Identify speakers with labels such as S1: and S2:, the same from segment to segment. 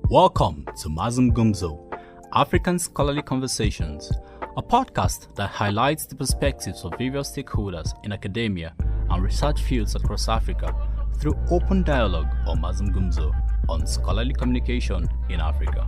S1: Welcome to Mazum Gumzo, African Scholarly Conversations, a podcast that highlights the perspectives of various stakeholders in academia and research fields across Africa through open dialogue on Mazum Gumzo on scholarly communication in Africa.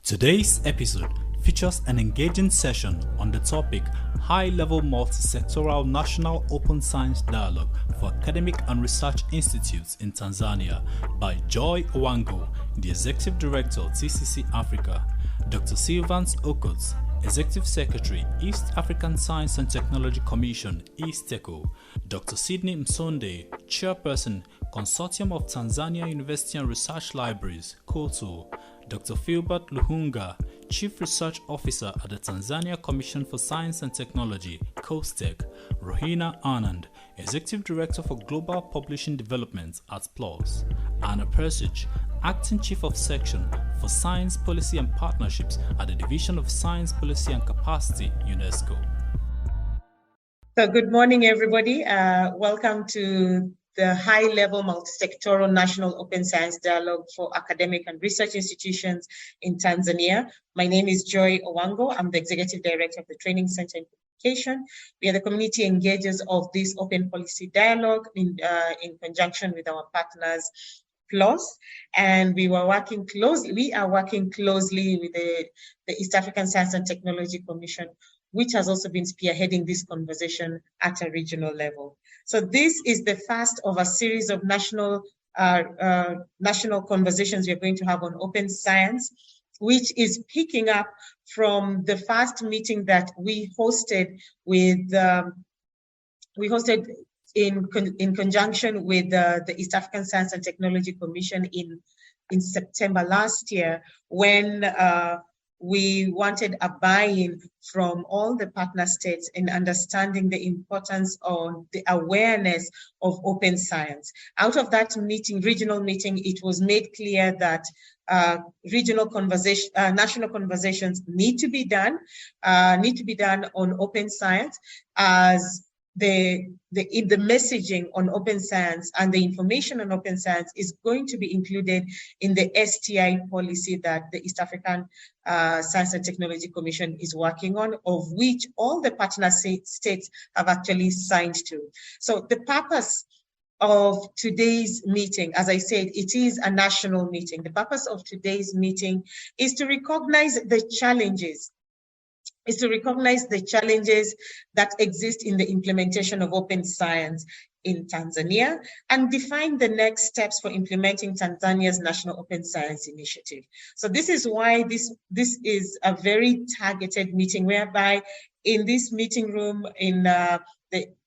S1: Today's episode features an engaging session on the topic High-Level Multi-Sectoral National Open Science Dialogue for Academic and Research Institutes in Tanzania by Joy Owango, the Executive Director of TCC Africa, Dr. Sylvans Okots, Executive Secretary, East African Science and Technology Commission, EASTECO, Dr. Sydney Msonde, Chairperson, Consortium of Tanzania University and Research Libraries, KOTU, Dr. Philbert Luhunga, Chief Research Officer at the Tanzania Commission for Science and Technology, COSTECH, Rohina Anand, Executive Director for Global Publishing Development at PLOS, Anna Persich, Acting Chief of Section for Science Policy and Partnerships at the Division of Science Policy and Capacity, UNESCO.
S2: So good morning, everybody. Welcome to the High-Level Multi-Sectoral National Open Science Dialogue for Academic and Research Institutions in Tanzania. My name is Joy Owango. I'm the Executive Director of the Training Center in Communication. We are the community engagers of this open policy dialogue in conjunction with our partners, PLOS, and we are working closely with the East African Science and Technology Commission, which has also been spearheading this conversation at a regional level. So this is the first of a series of national conversations we're going to have on open science, which is picking up from the first meeting that we hosted in conjunction with the East African Science and Technology Commission in September last year, when we wanted a buy-in from all the partner states in understanding the importance of the awareness of open science. Out of that regional meeting, it was made clear that national conversations need to be done on open science, as the messaging on open science and the information on open science is going to be included in the STI policy that the East African Science and Technology Commission is working on, of which all the partner states have actually signed to. So the purpose of today's meeting, as I said, it is a national meeting. The purpose of today's meeting is to recognize the challenges that exist in the implementation of open science in Tanzania and define the next steps for implementing Tanzania's National Open Science Initiative. So this is why this is a very targeted meeting, whereby in this meeting room in the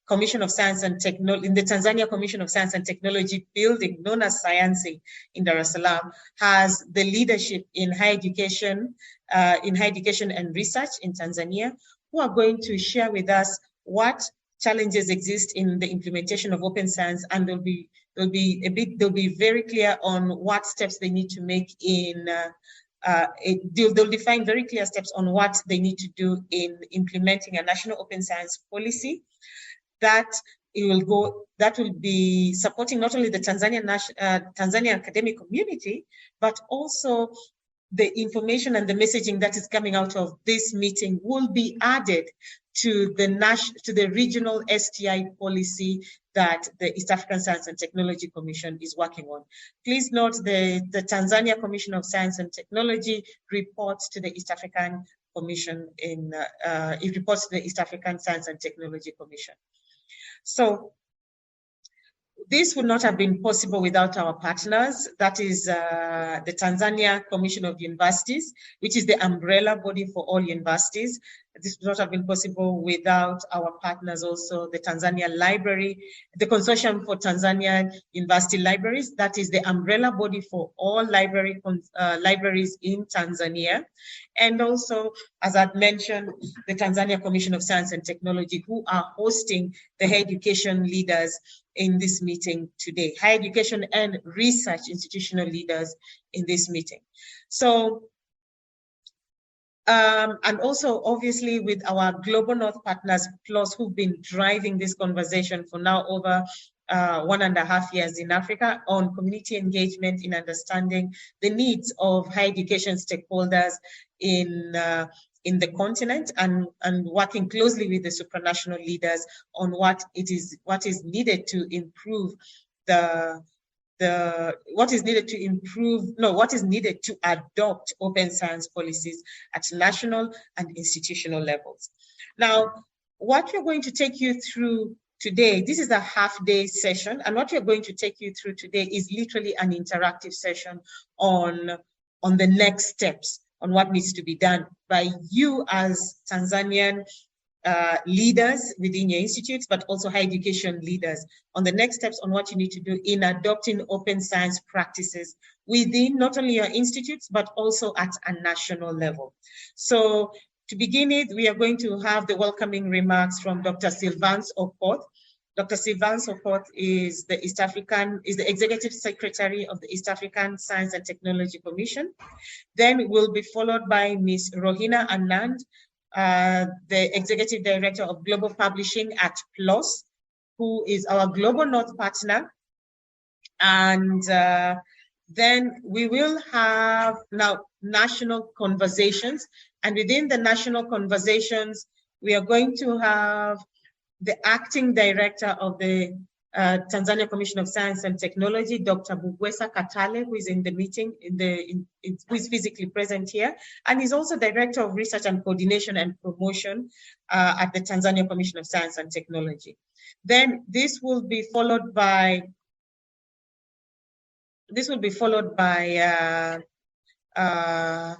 S2: Commission of Science and Technology, in the Tanzania Commission of Science and Technology building known as Sayansi in Dar es Salaam, has the leadership in higher education and research in Tanzania, who are going to share with us what challenges exist in the implementation of open science, and they'll be very clear on what steps they need to make they'll define very clear steps on what they need to do in implementing a national open science policy that will be supporting not only the Tanzanian academic community, but also the information and the messaging that is coming out of this meeting will be added to the regional STI policy that the East African Science and Technology Commission is working on. Please note the Tanzania Commission of Science and Technology reports to the East African Commission it reports to the East African Science and Technology Commission. So this would not have been possible without our partners. That is the Tanzania Commission of Universities, which is the umbrella body for all universities. This would not have been possible without our partners also, the Tanzania Library, the Consortium for Tanzania University Libraries. That is the umbrella body for all libraries in Tanzania. And also, as I've mentioned, the Tanzania Commission of Science and Technology, who are hosting the higher education leaders in this meeting today, higher education and research institutional leaders in this meeting. So, and also obviously with our Global North partners, PLOS, who've been driving this conversation for now over 1.5 years in Africa on community engagement in understanding the needs of higher education stakeholders in the continent, and working closely with the supranational leaders on what is needed to improve what is needed to adopt open science policies at national and institutional levels. Now, what we're going to take you through today, this is a half-day session, and what we're going to take you through today is literally an interactive session on the next steps, on what needs to be done by you as Tanzanian leaders within your institutes, but also higher education leaders, on the next steps on what you need to do in adopting open science practices within not only your institutes, but also at a national level. So to begin it, we are going to have the welcoming remarks from Dr. Sylvanus Okoth. Dr. Sylvanus Okoth is the Executive Secretary of the East African Science and Technology Commission. Then we'll be followed by Ms. Rohina Anand, the Executive Director of Global Publishing at PLOS, who is our Global North partner. And then we will have now national conversations. And within the national conversations, we are going to have the Acting Director of the Tanzania Commission of Science and Technology, Dr. Bugwesa Katale, who is in the meeting, who is physically present here, and he's also Director of Research and Coordination and Promotion at the Tanzania Commission of Science and Technology. Then this will be followed by a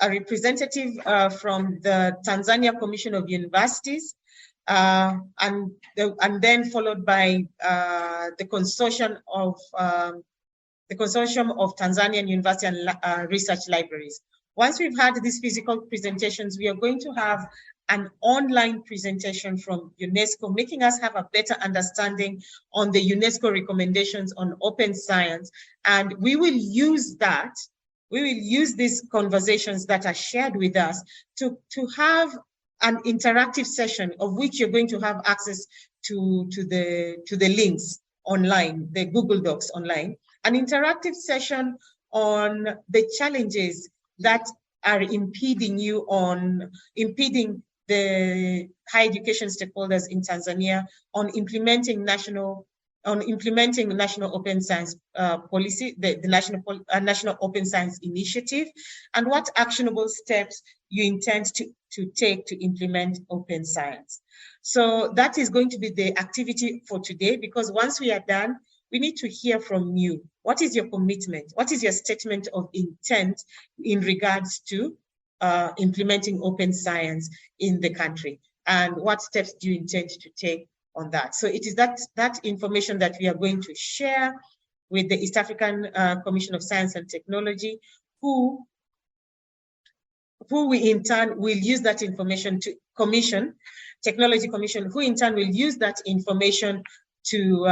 S2: representative from the Tanzania Commission of Universities, and then followed by the consortium of Tanzanian University and Research Libraries. Once we've had these physical presentations, we are going to have an online presentation from UNESCO, making us have a better understanding on the UNESCO recommendations on open science. And we will use that. We will use these conversations that are shared with us to have an interactive session, of which you're going to have access to the links online, the Google Docs online, an interactive session on the challenges that are impeding the higher education stakeholders in Tanzania on implementing national open science policy, the national open science initiative, and what actionable steps you intend to take to implement open science. So that is going to be the activity for today, because once we are done, we need to hear from you. What is your commitment? What is your statement of intent in regards to implementing open science in the country? And what steps do you intend to take on that? So it is that information that we are going to share with the East African Commission of Science and Technology, who we in turn will use that information to Technology Commission, who in turn will use that information to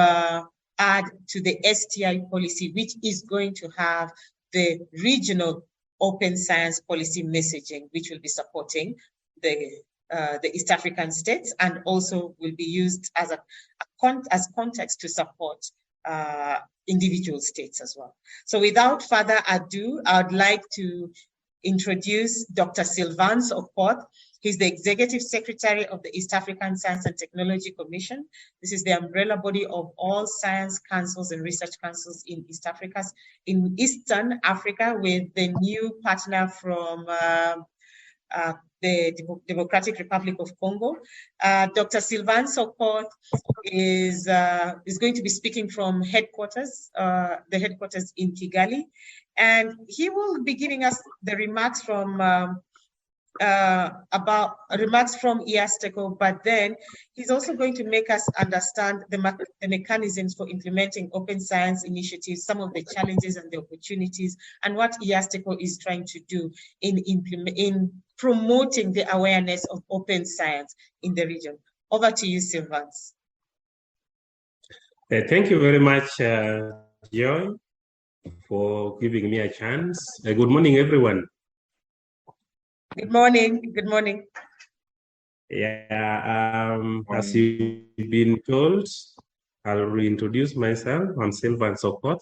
S2: add to the STI policy, which is going to have the regional open science policy messaging, which will be supporting the East African states, and also will be used as context to support individual states as well. So without further ado, I'd like to introduce Dr. Sylvanus Okoth. He's the Executive Secretary of the East African Science and Technology Commission. This is the umbrella body of all science councils and research councils in Eastern Africa, with the new partner from the Democratic Republic of Congo. Dr. Sylvanus Okoth is going to be speaking from the headquarters in Kigali, and he will be giving us the remarks from IASTECO, but then he's also going to make us understand the mechanisms for implementing open science initiatives, some of the challenges and the opportunities, and what IASTECO is trying to do in promoting the awareness of open science in the region. Over to you, Sylvanus.
S3: Thank you very much, Joy, for giving me a chance. Good morning, everyone.
S2: Good morning. Good morning.
S3: Yeah, as you've been told, I'll reintroduce myself. I'm Sylvan Sokot.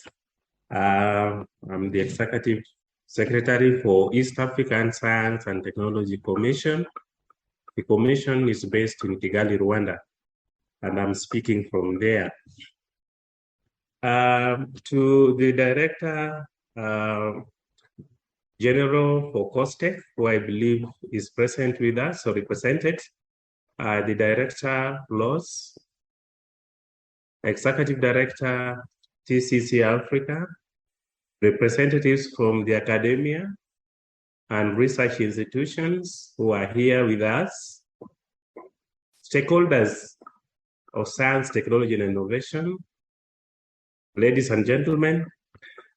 S3: I'm the Executive Secretary for East African Science and Technology Commission. The commission is based in Kigali, Rwanda, and I'm speaking from there. To the Director General for COSTECH, who I believe is present with us or represented, the Director Laws, Executive Director TCC Africa, representatives from the academia and research institutions who are here with us, stakeholders of science, technology, and innovation, ladies and gentlemen,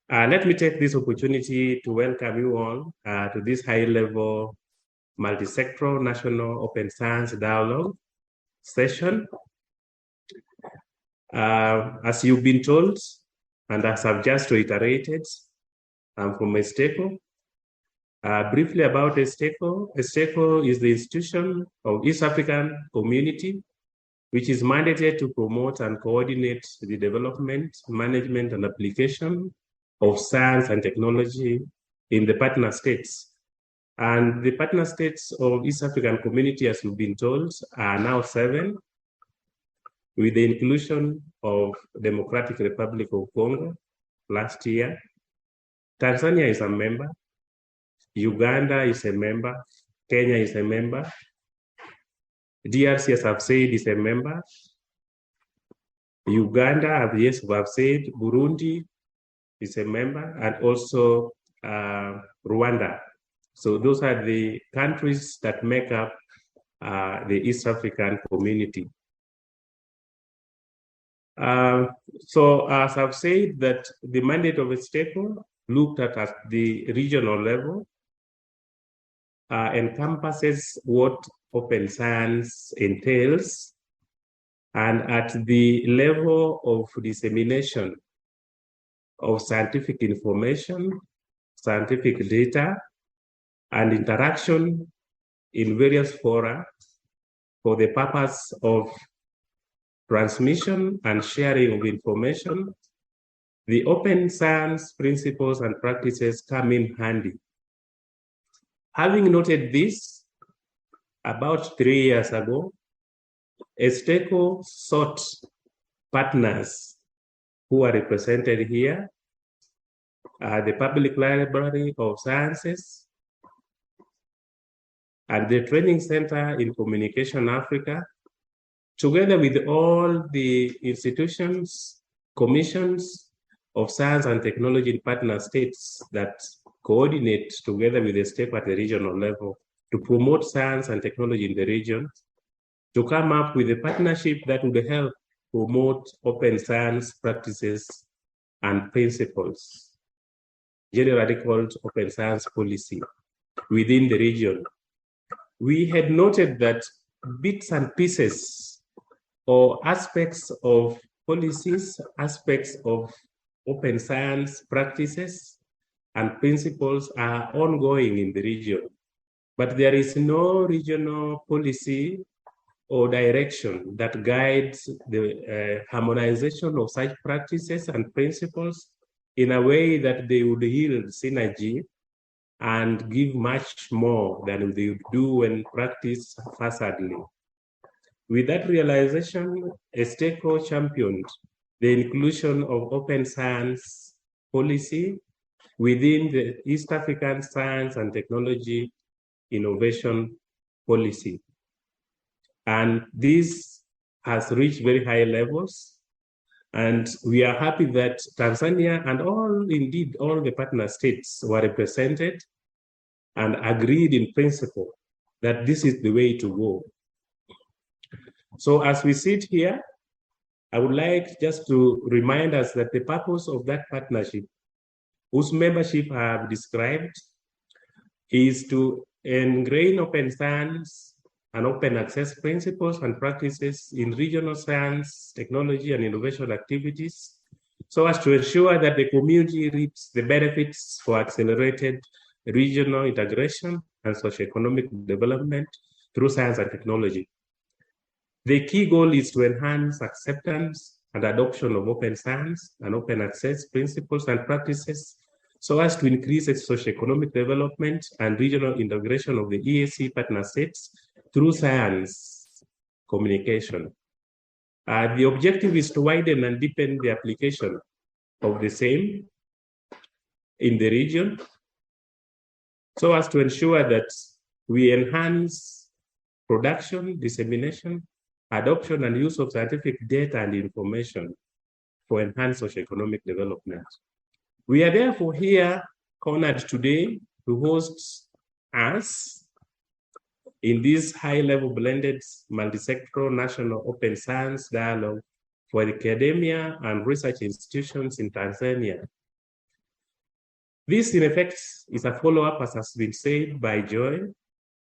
S3: let me take this opportunity to welcome you all to this high-level multi-sectoral national open science dialogue session. As you've been told, and as I've just reiterated, I'm from ESTECO. Briefly about ESTECO. ESTECO is the institution of East African Community, which is mandated to promote and coordinate the development, management, and application of science and technology in the partner states. And the partner states of East African Community, as you've been told, are now 7, with the inclusion of Democratic Republic of Congo last year. Tanzania is a member, Uganda is a member, Kenya is a member, DRC, as I've said, is a member, Uganda, yes, I've said, Burundi is a member, and also Rwanda. So those are the countries that make up the East African Community. So as I've said, that the mandate of ESTECO looked at the regional level, encompasses what open science entails, and at the level of dissemination of scientific information, scientific data, and interaction in various fora for the purpose of transmission and sharing of information, the open science principles and practices come in handy. Having noted this, about 3 years ago, ESTECO sought partners who are represented here, the Public Library of Sciences, and the Training Center in Communication Africa, together with all the institutions, commissions of science and technology in partner states that coordinate together with the state at the regional level to promote science and technology in the region, to come up with a partnership that would help promote open science practices and principles, generally called open science policy, within the region. We had noted that bits and pieces or aspects of policies, aspects of open science practices and principles are ongoing in the region, but there is no regional policy or direction that guides the harmonization of such practices and principles in a way that they would yield synergy and give much more than they would do when practiced haphazardly. With that realization, ESTECO championed the inclusion of open science policy within the East African Science and Technology Innovation Policy. And this has reached very high levels. And we are happy that Tanzania and indeed all the partner states were represented and agreed in principle that this is the way to go. So as we sit here, I would like just to remind us that the purpose of that partnership, whose membership I have described, is to ingrain open science and open access principles and practices in regional science, technology, and innovation activities, so as to ensure that the community reaps the benefits for accelerated regional integration and socioeconomic development through science and technology. The key goal is to enhance acceptance and adoption of open science and open access principles and practices so as to increase its socioeconomic development and regional integration of the EAC partner states through science communication. The objective is to widen and deepen the application of the same in the region so as to ensure that we enhance production, dissemination, adoption, and use of scientific data and information for enhanced socioeconomic development. We are therefore here honored today to host us in this high-level blended multi-sectoral national open science dialogue for academia and research institutions in Tanzania. This, in effect, is a follow-up, as has been said by Joy,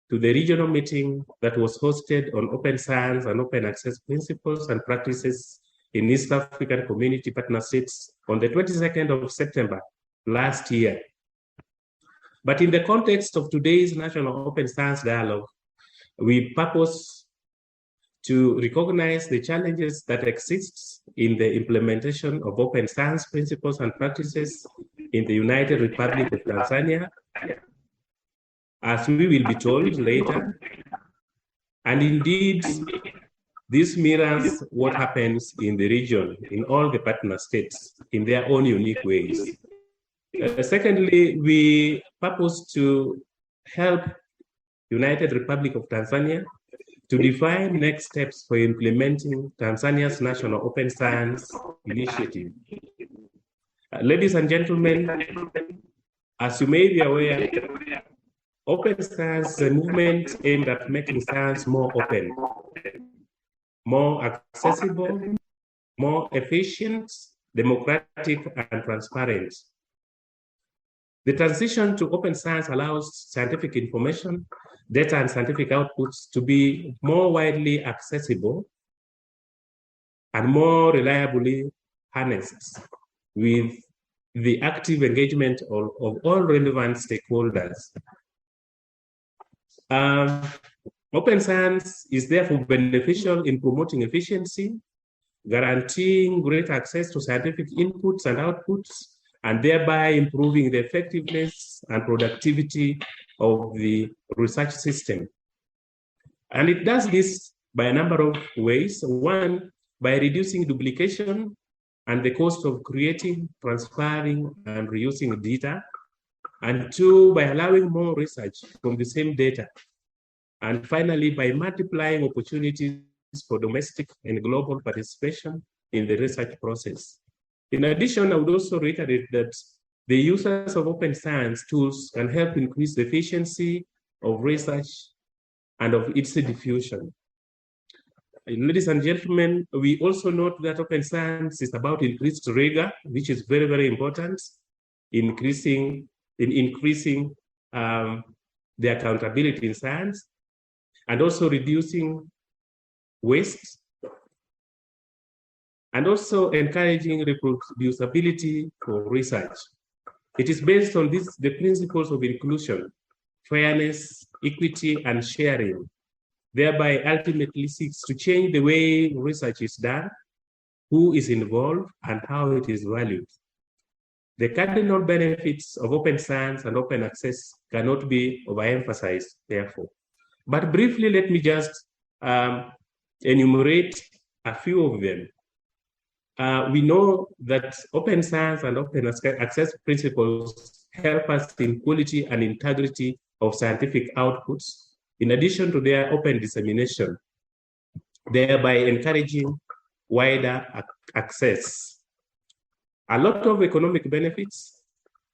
S3: to the regional meeting that was hosted on open science and open access principles and practices in East African Community Partner States on the 22nd of September last year. But in the context of today's National Open Science Dialogue, we purpose to recognize the challenges that exist in the implementation of open science principles and practices in the United Republic of Tanzania, as we will be told later. And indeed, this mirrors what happens in the region, in all the partner states, in their own unique ways. Secondly, we purpose to help United Republic of Tanzania to define next steps for implementing Tanzania's National Open Science Initiative. Ladies and gentlemen, as you may be aware, open science is a movement aimed at making science more open, more accessible, more efficient, democratic, and transparent. The transition to open science allows scientific information, data, and scientific outputs to be more widely accessible and more reliably harnessed with the active engagement of all relevant stakeholders. Open science is therefore beneficial in promoting efficiency, guaranteeing great access to scientific inputs and outputs, and thereby improving the effectiveness and productivity of the research system. And it does this by a number of ways. One, by reducing duplication and the cost of creating, transferring, and reusing data. And two, by allowing more research from the same data. And finally, by multiplying opportunities for domestic and global participation in the research process. In addition, I would also reiterate that the users of open science tools can help increase the efficiency of research and of its diffusion. Ladies and gentlemen, we also note that open science is about increased rigor, which is very, very important in increasing the accountability in science, and also reducing waste, and also encouraging reproducibility for research. It is based on the principles of inclusion, fairness, equity, and sharing, thereby ultimately seeks to change the way research is done, who is involved, and how it is valued. The cardinal benefits of open science and open access cannot be overemphasized, therefore. But briefly, let me just enumerate a few of them. We know that open science and open access principles help us in quality and integrity of scientific outputs, in addition to their open dissemination, thereby encouraging wider access. A lot of economic benefits,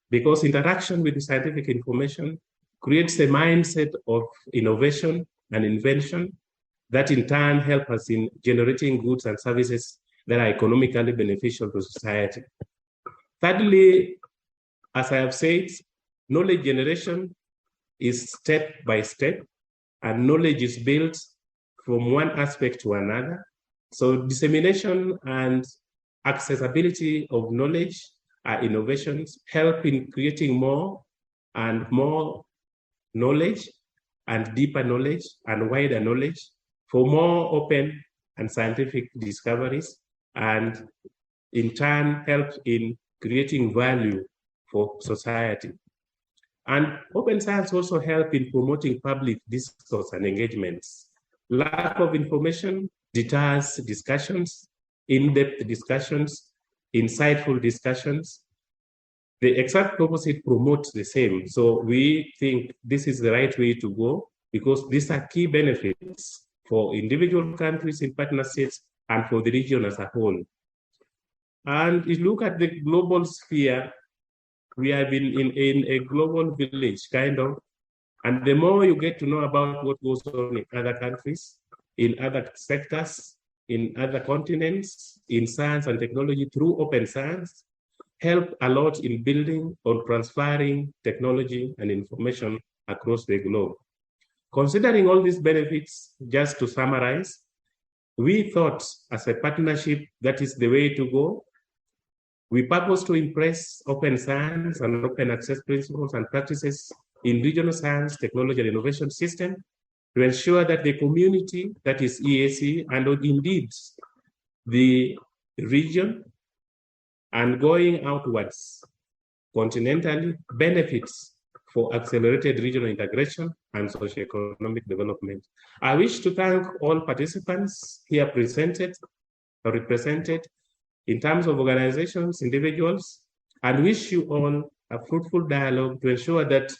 S3: because interaction with the scientific information creates a mindset of innovation and invention that in turn help us in generating goods and services that are economically beneficial to society. Thirdly, as I have said, knowledge generation is step by step, and knowledge is built from one aspect to another. So dissemination and accessibility of knowledge are innovations, help in creating more and more knowledge and deeper knowledge and wider knowledge for more open and scientific discoveries, and in turn help in creating value for society. And open science also help in promoting public discourse and engagements. Lack of information deters discussions, in-depth discussions, insightful discussions. The exact opposite promotes the same. So we think this is the right way to go, because these are key benefits for individual countries in partner states and for the region as a whole. And if you look at the global sphere, we have been in a global village, kind of. And the more you get to know about what goes on in other countries, in other sectors, in other continents, in science and technology through open science, help a lot in building or transferring technology and information across the globe. Considering all these benefits, just to summarize, we thought as a partnership that is the way to go. We purpose to impress open science and open access principles and practices in regional science, technology, and innovation system to ensure that the community, that is EAC, and indeed the region, and going outwards continentally, benefits for accelerated regional integration and socioeconomic development. I wish to thank all participants here presented or represented in terms of organizations, individuals, and wish you all a fruitful dialogue to ensure that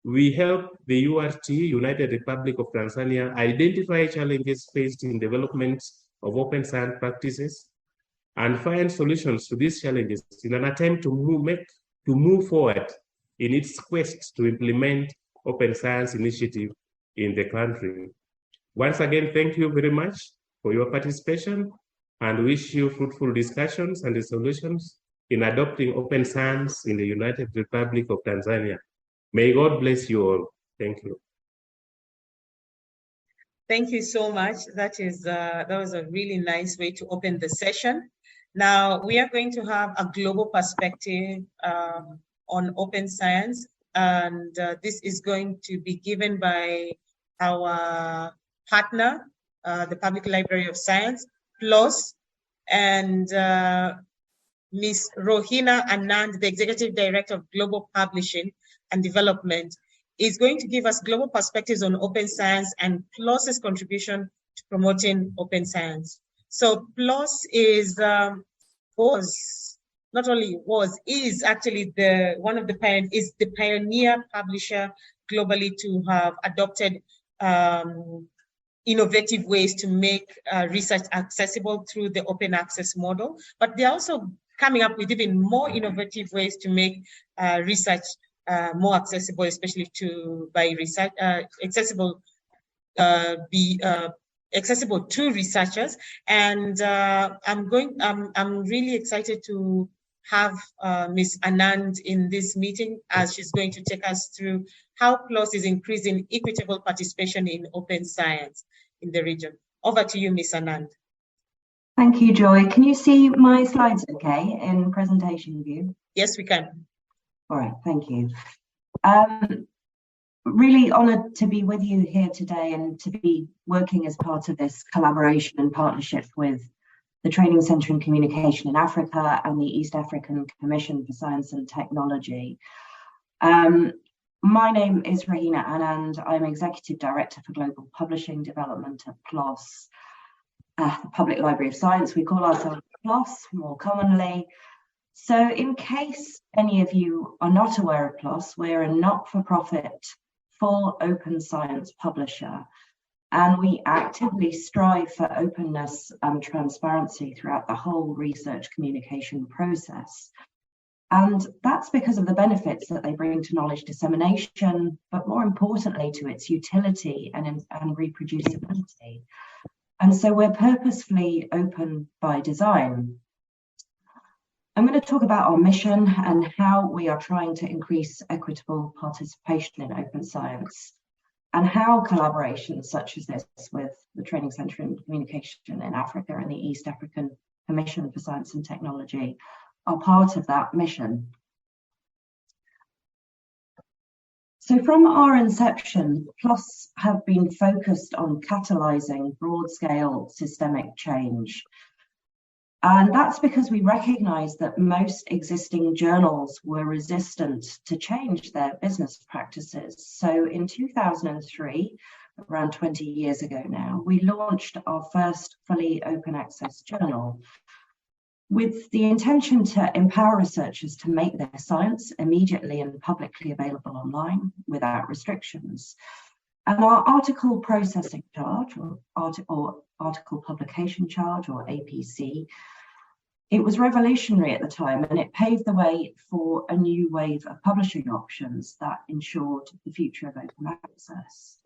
S3: we help the URT, United Republic of Tanzania, identify challenges faced in development of open science practices and find solutions to these challenges in an attempt to move forward in its quest to implement open science initiative in the country. Once again, thank you very much for your participation, and wish you fruitful discussions and resolutions in adopting open science in the United Republic of Tanzania. May God bless you all. Thank you.
S2: Thank you so much. That was a really nice way to open the session. Now we are going to have a global perspective on open science, and this is going to be given by our partner, the Public Library of Science, PLOS, and Ms. Rohina Anand, the Executive Director of Global Publishing and Development, is going to give us global perspectives on open science and PLOS's contribution to promoting open science. So PLOS is actually one of the pioneer publisher globally to have adopted innovative ways to make research accessible through the open access model, but they're also coming up with even more innovative ways to make research more accessible, especially accessible to researchers. And I'm really excited to have Ms. Anand in this meeting, as she's going to take us through how PLOS is increasing equitable participation in open science in the region. Over to you, Ms. Anand.
S4: Thank you, Joy. Can you see my slides okay in presentation view?
S2: Yes, we can.
S4: All right, thank you. Really honoured to be with you here today and to be working as part of this collaboration and partnership with the Training Centre in Communication in Africa and the East African Commission for Science and Technology. My name is Rohina Anand. I'm Executive Director for Global Publishing Development at PLOS, the Public Library of Science. We call ourselves PLOS more commonly. So in case any of you are not aware of PLOS, we're a not-for-profit full open science publisher, and we actively strive for openness and transparency throughout the whole research communication process. And that's because of the benefits that they bring to knowledge dissemination, but more importantly to its utility and reproducibility. And so we're purposefully open by design. I'm going to talk about our mission and how we are trying to increase equitable participation in open science, and how collaborations such as this with the Training Centre in Communication in Africa and the East African Commission for Science and Technology are part of that mission. So from our inception, PLOS have been focused on catalysing broad-scale systemic change. And that's because we recognize that most existing journals were resistant to change their business practices. So in 2003, around 20 years ago now, we launched our first fully open access journal with the intention to empower researchers to make their science immediately and publicly available online without restrictions. And our article processing charge, or article publication charge, or APC, it was revolutionary at the time, and it paved the way for a new wave of publishing options that ensured the future of open access.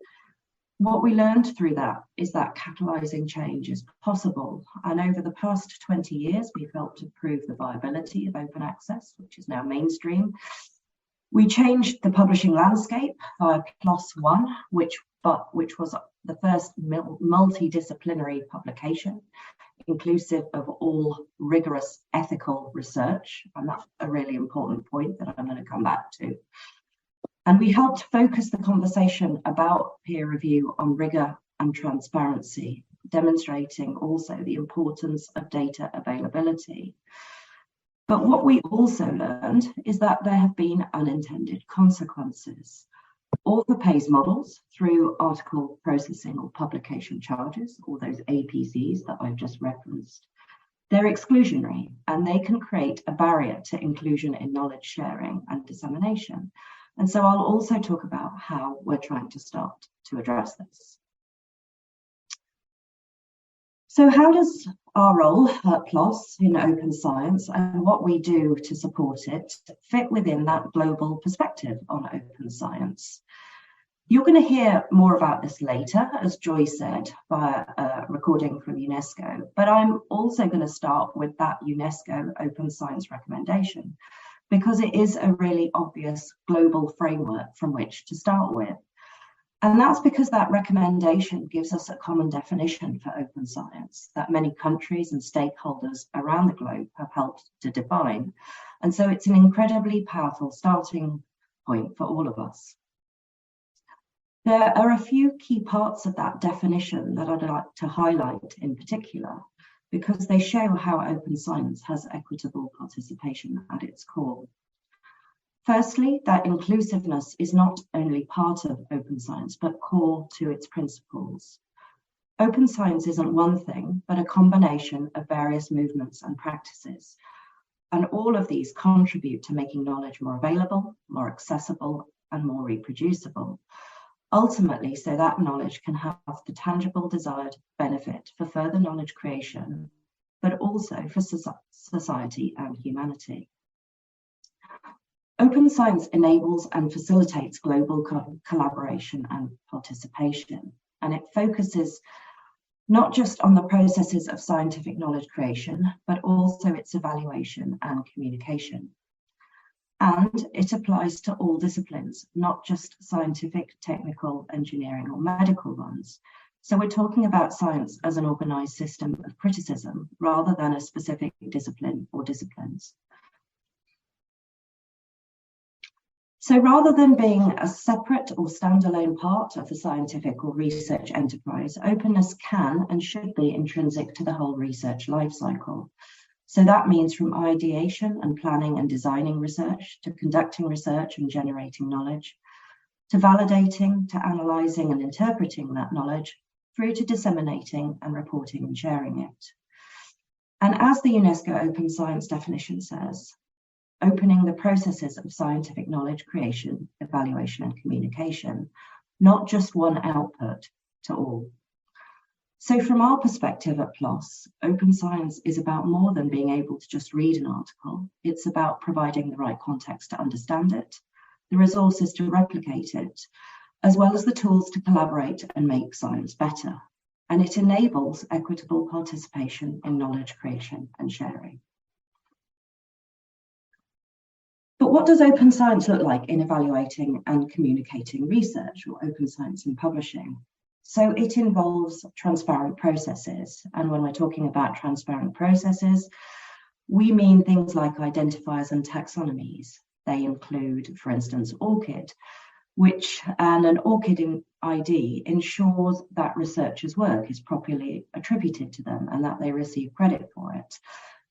S4: What we learned through that is that catalyzing change is possible. And over the past 20 years, we've helped to prove the viability of open access, which is now mainstream. We changed the publishing landscape via PLOS One, which was the first multidisciplinary publication, inclusive of all rigorous ethical research. And that's a really important point that I'm going to come back to. And we helped focus the conversation about peer review on rigor and transparency, demonstrating also the importance of data availability. But what we also learned is that there have been unintended consequences. Author pays models through article processing or publication charges, or those APCs that I've just referenced. They're exclusionary, and they can create a barrier to inclusion in knowledge sharing and dissemination. And so I'll also talk about how we're trying to start to address this. So how does our role at PLOS in open science and what we do to support it fit within that global perspective on open science? You're going to hear more about this later, as Joy said, via a recording from UNESCO, but I'm also going to start with that UNESCO Open Science recommendation, because it is a really obvious global framework from which to start with. And that's because that recommendation gives us a common definition for open science that many countries and stakeholders around the globe have helped to define. And so it's an incredibly powerful starting point for all of us. There are a few key parts of that definition that I'd like to highlight in particular, because they show how open science has equitable participation at its core. Firstly, that inclusiveness is not only part of open science, but core to its principles. Open science isn't one thing, but a combination of various movements and practices. And all of these contribute to making knowledge more available, more accessible, and more reproducible. Ultimately, so that knowledge can have the tangible desired benefit for further knowledge creation, but also for society and humanity. Open science enables and facilitates global collaboration and participation, and it focuses not just on the processes of scientific knowledge creation, but also its evaluation and communication. And it applies to all disciplines, not just scientific, technical, engineering, or medical ones. So we're talking about science as an organized system of criticism rather than a specific discipline or disciplines. So rather than being a separate or standalone part of the scientific or research enterprise, openness can and should be intrinsic to the whole research lifecycle. So that means from ideation and planning and designing research, to conducting research and generating knowledge, to validating, to analysing and interpreting that knowledge, through to disseminating and reporting and sharing it. And as the UNESCO Open Science definition says, opening the processes of scientific knowledge creation, evaluation and communication, not just one output, to all. So from our perspective at PLOS, open science is about more than being able to just read an article. It's about providing the right context to understand it, the resources to replicate it, as well as the tools to collaborate and make science better. And it enables equitable participation in knowledge creation and sharing. But what does open science look like in evaluating and communicating research, or open science in publishing? So it involves transparent processes. And when we're talking about transparent processes, we mean things like identifiers and taxonomies. They include, for instance, ORCID, and an ORCID ID ensures that researchers' work is properly attributed to them and that they receive credit for it.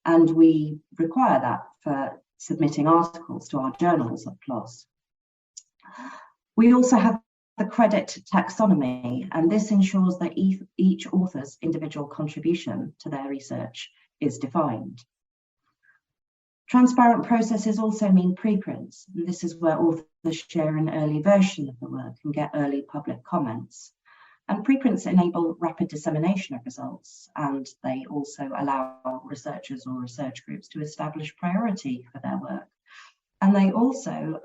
S4: And we require that for submitting articles to our journals at PLOS. We also have the credit taxonomy, and this ensures that each author's individual contribution to their research is defined. Transparent processes also mean preprints, and this is where authors share an early version of the work and get early public comments. And preprints enable rapid dissemination of results, and they also allow researchers or research groups to establish priority for their work. And they also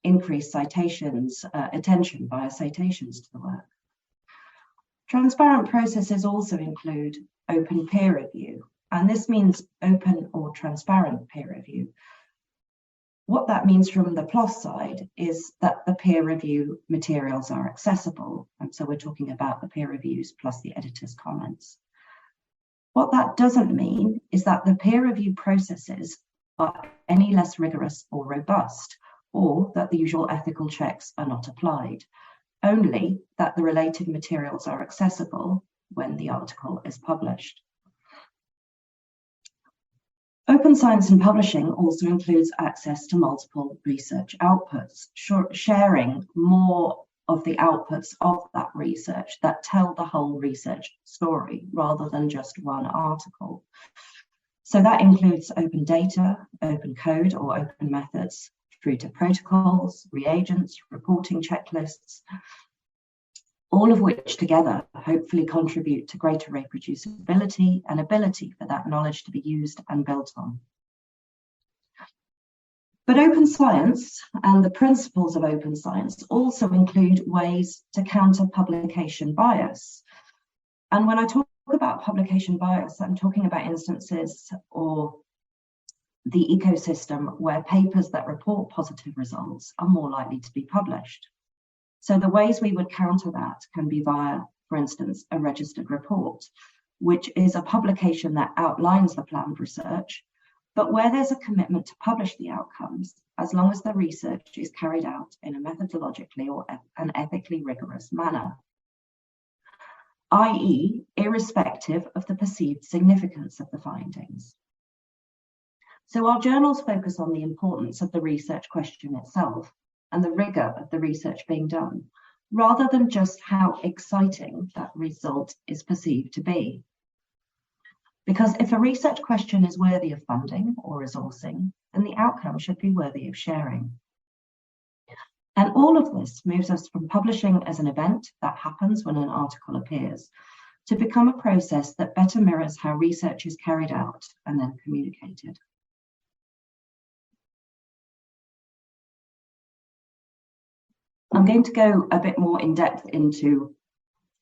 S4: increase citations, attention via citations to the work. Transparent processes also include open peer review, and this means open or transparent peer review. What that means from the PLOS side is that the peer review materials are accessible, and so we're talking about the peer reviews plus the editor's comments. What that doesn't mean is that the peer review processes are any less rigorous or robust, or that the usual ethical checks are not applied, only that the related materials are accessible when the article is published. Open science and publishing also includes access to multiple research outputs, sharing more of the outputs of that research that tell the whole research story rather than just one article. So that includes open data, open code or open methods, through to protocols, reagents, reporting checklists, all of which together hopefully contribute to greater reproducibility and ability for that knowledge to be used and built on. But open science and the principles of open science also include ways to counter publication bias. And when I talk about publication bias, I'm talking about instances or the ecosystem where papers that report positive results are more likely to be published. So the ways we would counter that can be via, for instance, a registered report, which is a publication that outlines the planned research, but where there's a commitment to publish the outcomes, as long as the research is carried out in a methodologically or an ethically rigorous manner, i.e., irrespective of the perceived significance of the findings. So our journals focus on the importance of the research question itself and the rigor of the research being done, rather than just how exciting that result is perceived to be. Because if a research question is worthy of funding or resourcing, then the outcome should be worthy of sharing. And all of this moves us from publishing as an event that happens when an article appears, to become a process that better mirrors how research is carried out and then communicated. I'm going to go a bit more in depth into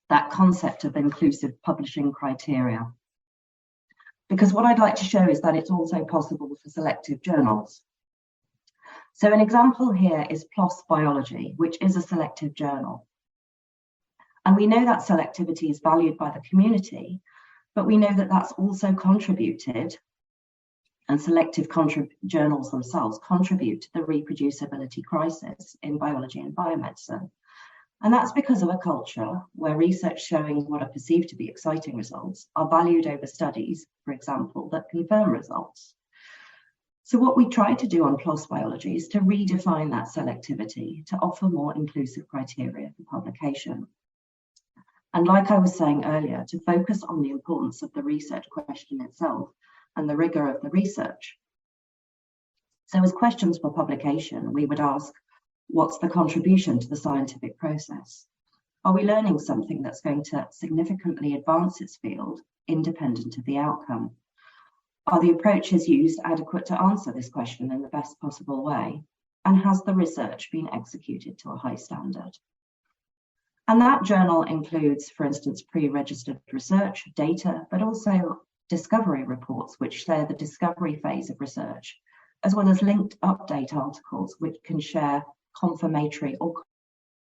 S4: that concept of inclusive publishing criteria, because what I'd like to show is that it's also possible for selective journals. So an example here is PLOS Biology, which is a selective journal. And we know that selectivity is valued by the community, but we know that that's also contributed, and selective journals themselves contribute to the reproducibility crisis in biology and biomedicine. And that's because of a culture where research showing what are perceived to be exciting results are valued over studies, for example, that confirm results. So what we try to do on PLOS Biology is to redefine that selectivity to offer more inclusive criteria for publication. And like I was saying earlier, to focus on the importance of the research question itself and the rigor of the research. So as questions for publication, we would ask, what's the contribution to the scientific process? Are we learning something that's going to significantly advance its field, independent of the outcome? Are the approaches used adequate to answer this question in the best possible way? And has the research been executed to a high standard? And that journal includes, for instance, pre-registered research data, but also discovery reports, which share the discovery phase of research, as well as linked update articles, which can share confirmatory or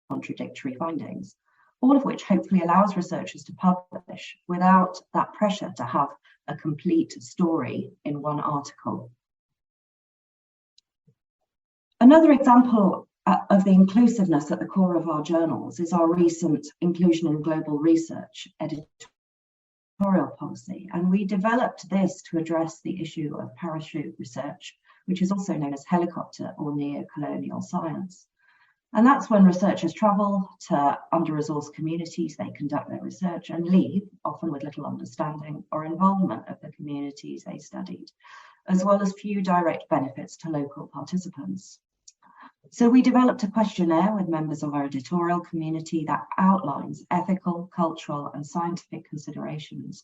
S4: contradictory findings, all of which hopefully allows researchers to publish without that pressure to have a complete story in one article. Another example of the inclusiveness at the core of our journals is our recent inclusion in global research editorial policy. And we developed this to address the issue of parachute research, which is also known as helicopter or neo-colonial science. And that's when researchers travel to under-resourced communities, they conduct their research and leave, often with little understanding or involvement of the communities they studied, as well as few direct benefits to local participants. So we developed a questionnaire with members of our editorial community that outlines ethical, cultural, and scientific considerations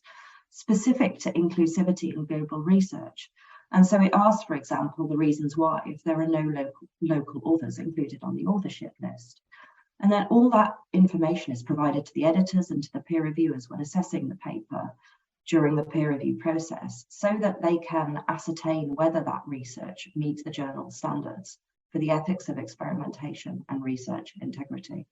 S4: specific to inclusivity in global research. And so it asks, for example, the reasons why, if there are no local authors included on the authorship list. And then all that information is provided to the editors and to the peer reviewers when assessing the paper during the peer review process, so that they can ascertain whether that research meets the journal standards for the ethics of experimentation and research integrity.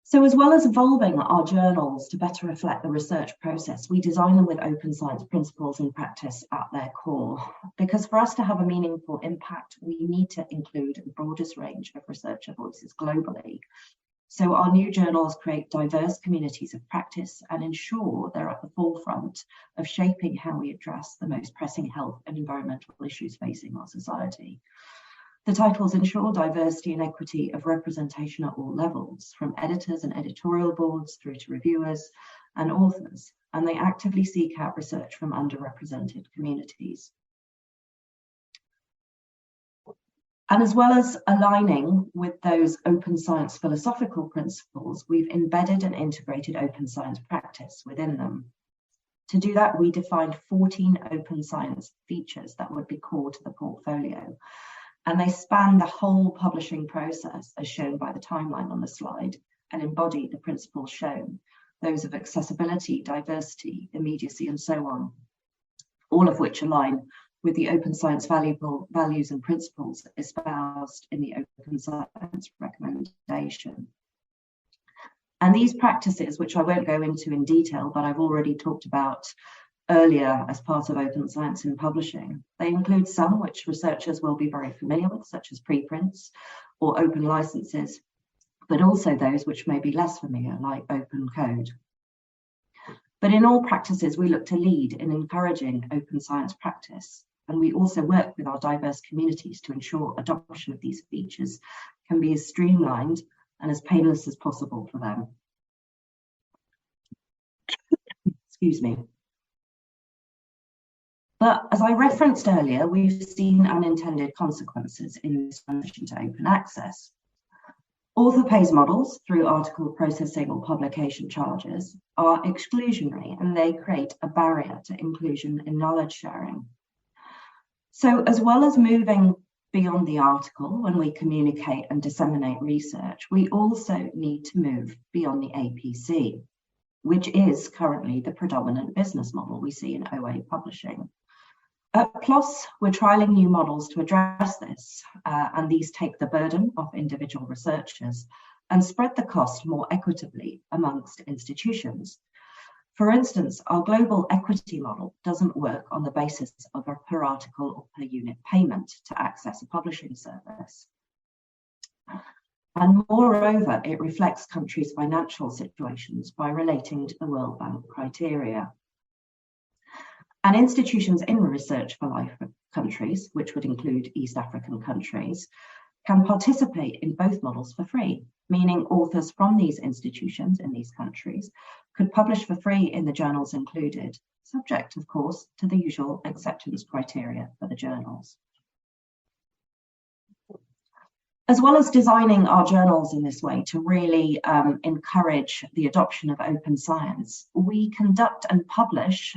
S4: So as well as evolving our journals to better reflect the research process, we design them with open science principles and practice at their core. Because for us to have a meaningful impact, we need to include the broadest range of researcher voices globally. So our new journals create diverse communities of practice and ensure they're at the forefront of shaping how we address the most pressing health and environmental issues facing our society. The titles ensure diversity and equity of representation at all levels, from editors and editorial boards through to reviewers and authors, and they actively seek out research from underrepresented communities. And as well as aligning with those open science philosophical principles, we've embedded and integrated open science practice within them. To do that, we defined 14 open science features that would be core to the portfolio. And they span the whole publishing process, as shown by the timeline on the slide, and embody the principles shown, those of accessibility, diversity, immediacy, and so on, all of which align with the open science values and principles espoused in the open science recommendation. And these practices, which I won't go into in detail, but I've already talked about earlier as part of open science in publishing, they include some which researchers will be very familiar with, such as preprints or open licenses, but also those which may be less familiar, like open code. But in all practices, we look to lead in encouraging open science practice, and we also work with our diverse communities to ensure adoption of these features can be as streamlined and as painless as possible for them. Excuse me. But as I referenced earlier, we've seen unintended consequences in this transition to open access. Author pays models through article processing or publication charges are exclusionary, and they create a barrier to inclusion in knowledge sharing. So as well as moving beyond the article when we communicate and disseminate research, we also need to move beyond the APC, which is currently the predominant business model we see in OA publishing. At PLOS, we're trialling new models to address this, and these take the burden off individual researchers and spread the cost more equitably amongst institutions. For instance, our global equity model doesn't work on the basis of a per article or per unit payment to access a publishing service. And moreover, it reflects countries' financial situations by relating to the World Bank criteria. And institutions in Research for Life countries, which would include East African countries, can participate in both models for free, meaning authors from these institutions in these countries could publish for free in the journals included, subject, of course, to the usual acceptance criteria for the journals. As well as designing our journals in this way to really encourage the adoption of open science, we conduct and publish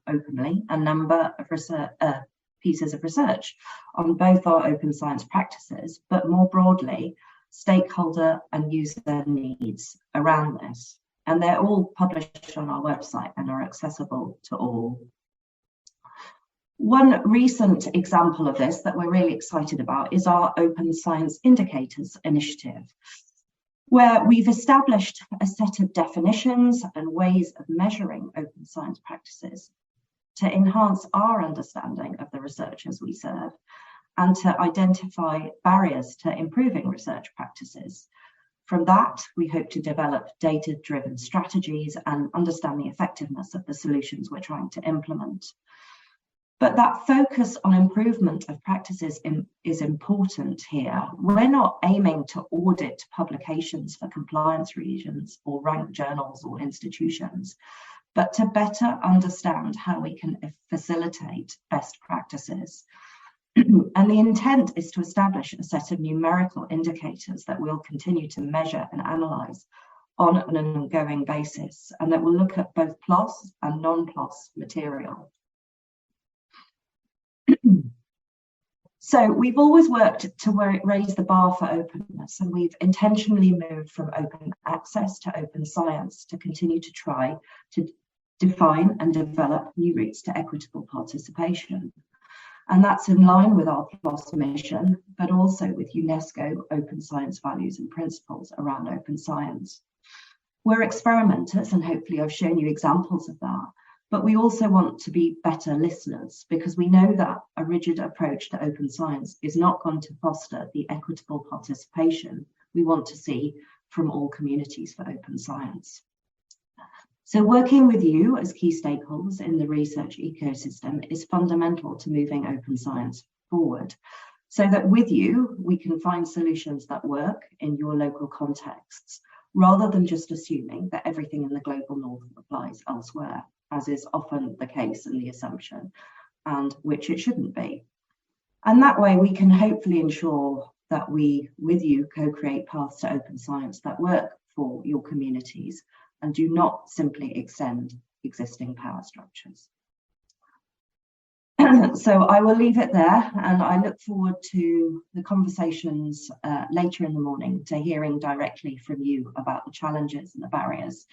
S4: openly a number of pieces of research on both our open science practices, but more broadly, stakeholder and user needs around this. And they're all published on our website and are accessible to all. One recent example of this that we're really excited about is our Open Science Indicators initiative, where we've established a set of definitions and ways of measuring open science practices to enhance our understanding of the researchers we serve and to identify barriers to improving research practices. From that, we hope to develop data-driven strategies and understand the effectiveness of the solutions we're trying to implement. But that focus on improvement of practices is important here. We're not aiming to audit publications for compliance reasons or rank journals or institutions, but to better understand how we can facilitate best practices. And the intent is to establish a set of numerical indicators that we'll continue to measure and analyse on an ongoing basis, and that will look at both PLOS and non-PLOS material. So we've always worked to raise the bar for openness, and we've intentionally moved from open access to open science to continue to try to define and develop new routes to equitable participation. And that's in line with our PLOS mission, but also with UNESCO open science values and principles around open science. We're experimenters, and hopefully I've shown you examples of that, but we also want to be better listeners, because we know that a rigid approach to open science is not going to foster the equitable participation we want to see from all communities for open science. So working with you as key stakeholders in the research ecosystem is fundamental to moving open science forward, so that with you, we can find solutions that work in your local contexts, rather than just assuming that everything in the global north applies elsewhere, as is often the case in the assumption, and which it shouldn't be. And that way we can hopefully ensure that we, with you, co-create paths to open science that work for your communities and do not simply extend existing power structures. So I will leave it there, and I look forward to the conversations later in the morning, to hearing directly from you about the challenges and the barriers,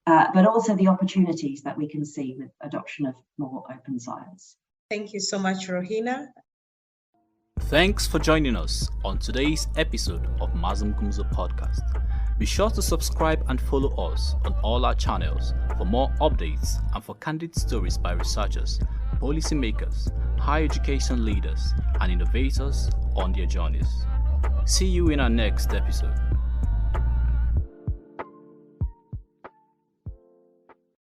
S4: but also the opportunities that we can see with adoption of more open science.
S2: Thank you so much, Rohina.
S1: Thanks for joining us on today's episode of Mazam Gumzo Podcast. Be sure to subscribe and follow us on all our channels for more updates and for candid stories by researchers, policymakers, higher education leaders, and innovators on their journeys. See you in our next episode.